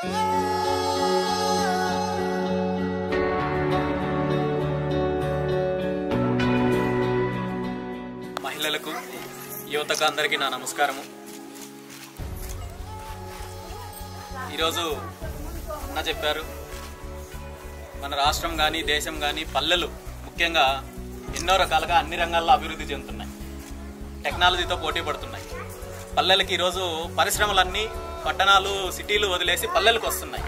మహిళలకు, యువతకు అందరికీ నా నమస్కారము. ఈరోజు అన్న చెప్పారు, మన రాష్ట్రం కానీ దేశం కానీ పల్లెలు ముఖ్యంగా ఎన్నో రకాలుగా అన్ని రంగాల్లో అభివృద్ధి చెందుతున్నాయి, టెక్నాలజీతో పోటీ పడుతున్నాయి. పల్లెలకి ఈరోజు పరిశ్రమలన్నీ పట్టణాలు సిటీలు వదిలేసి పల్లెలకు వస్తున్నాయి.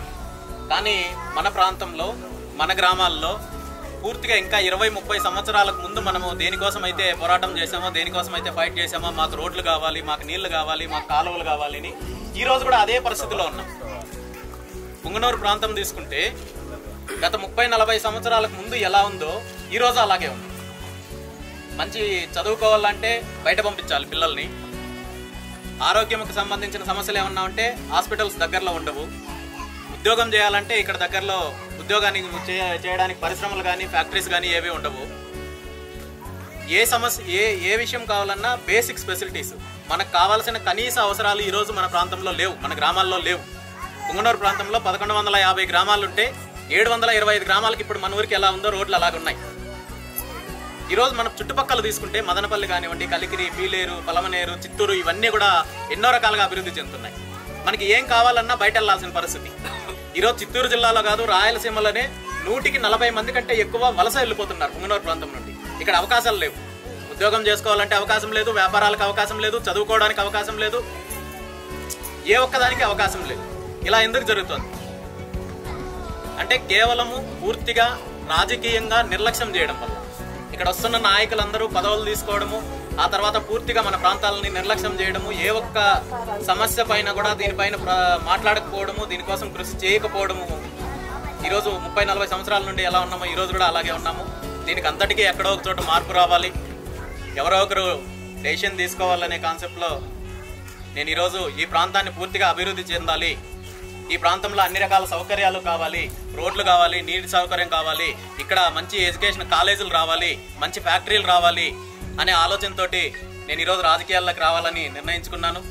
కానీ మన ప్రాంతంలో మన గ్రామాల్లో పూర్తిగా ఇంకా 20-30 సంవత్సరాలకు ముందు మనము దేనికోసం అయితే పోరాటం చేసామో, దేనికోసం అయితే ఫైట్ చేసామో, మాకు రోడ్లు కావాలి, మాకు నీళ్లు కావాలి, మాకు కాలువలు కావాలి అని ఈరోజు కూడా అదే పరిస్థితిలో ఉన్నాం. పుంగనూరు ప్రాంతం తీసుకుంటే గత 30-40 సంవత్సరాలకు ముందు ఎలా ఉందో ఈరోజు అలాగే ఉంది. మంచి చదువుకోవాలంటే బయట పంపించాలి పిల్లల్ని. ఆరోగ్యంకు సంబంధించిన సమస్యలు ఏమన్నా ఉంటే హాస్పిటల్స్ దగ్గరలో ఉండవు. ఉద్యోగం చేయాలంటే ఇక్కడ దగ్గరలో ఉద్యోగానికి చేయడానికి పరిశ్రమలు కానీ ఫ్యాక్టరీస్ కానీ ఏవి ఉండవు. ఏ విషయం కావాలన్నా బేసిక్ ఫెసిలిటీస్, మనకు కావాల్సిన కనీస అవసరాలు ఈరోజు మన ప్రాంతంలో లేవు, మన గ్రామాల్లో లేవు. పుంగనూరు ప్రాంతంలో 1150 గ్రామాలు ఉంటే 725 గ్రామాలకి ఇప్పుడు మన ఊరికి ఎలా ఉందో రోడ్లు అలాగున్నాయి. ఈరోజు మనం చుట్టుపక్కల తీసుకుంటే మదనపల్లి కానివ్వండి, కలికిరి, పీలేరు, పలమనేరు, చిత్తూరు ఇవన్నీ కూడా ఎన్నో రకాలుగా అభివృద్ధి చెందుతున్నాయి. మనకి ఏం కావాలన్నా బయట వెళ్లాల్సిన పరిస్థితి. ఈరోజు చిత్తూరు జిల్లాలో కాదు, రాయలసీమలోనే 140 మంది కంటే ఎక్కువ వలస వెళ్ళిపోతున్నారు పుంగనూరు ప్రాంతం నుండి. ఇక్కడ అవకాశాలు లేవు. ఉద్యోగం చేసుకోవాలంటే అవకాశం లేదు, వ్యాపారాలకు అవకాశం లేదు, చదువుకోవడానికి అవకాశం లేదు, ఏ ఒక్కదానికి అవకాశం లేదు. ఇలా ఎందుకు జరుగుతుంది అంటే కేవలము పూర్తిగా రాజకీయంగా నిర్లక్ష్యం చేయడం వల్ల. ఇక్కడ వస్తున్న నాయకులందరూ పదవులు తీసుకోవడము, ఆ తర్వాత పూర్తిగా మన ప్రాంతాలని నిర్లక్ష్యం చేయడము, ఏ ఒక్క సమస్య పైన కూడా దీనిపైన మాట్లాడకపోవడము, దీనికోసం కృషి చేయకపోవడము. ఈరోజు 30-40 సంవత్సరాల నుండి ఎలా ఉన్నామో ఈరోజు కూడా అలాగే ఉన్నాము. దీనికి అంతటికీ ఎక్కడో ఒక చోట మార్పు రావాలి, ఎవరో ఒకరు డెసిషన్ తీసుకోవాలనే కాన్సెప్ట్లో నేను ఈరోజు ఈ ప్రాంతాన్ని పూర్తిగా అభివృద్ధి చెందాలి, ఈ ప్రాంతంలో అన్ని రకాల సౌకర్యాలు కావాలి, రోడ్లు కావాలి, నీటి సౌకర్యం కావాలి, ఇక్కడ మంచి ఎడ్యుకేషన్ కాలేజీలు రావాలి, మంచి ఫ్యాక్టరీలు రావాలి అనే ఆలోచనతో నేను ఈరోజు రాజకీయాల్లోకి రావాలని నిర్ణయించుకున్నాను.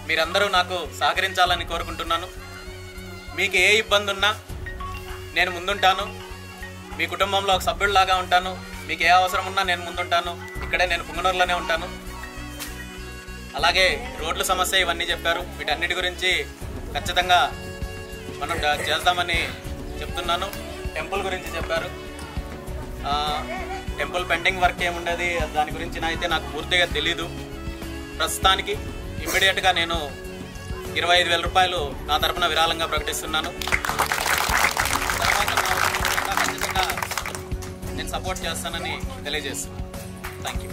మీరందరూ నాకు సహకరించాలని కోరుకుంటున్నాను. మీకు ఏ ఇబ్బంది ఉన్నా నేను ముందుంటాను, మీ కుటుంబంలో ఒక సభ్యుడిలాగా ఉంటాను. మీకు ఏ అవసరం ఉన్నా నేను ముందుంటాను. ఇక్కడే నేను పుంగనూరులోనే ఉంటాను. అలాగే రోడ్ల సమస్య ఇవన్నీ చెప్పారు, వీటన్నిటి గురించి ఖచ్చితంగా మనం చేద్దామని చెప్తున్నాను. టెంపుల్ గురించి చెప్పారు, టెంపుల్ పెండింగ్ వర్క్ ఏముండదు, దాని గురించి అయితే నాకు పూర్తిగా తెలీదు. ప్రస్తుతానికి ఇమ్మీడియట్గా నేను 25,000 రూపాయలు నా తరఫున విరాళంగా ప్రకటిస్తున్నాను. ఖచ్చితంగా నేను సపోర్ట్ చేస్తానని తెలియజేస్తున్నాను. Thank you.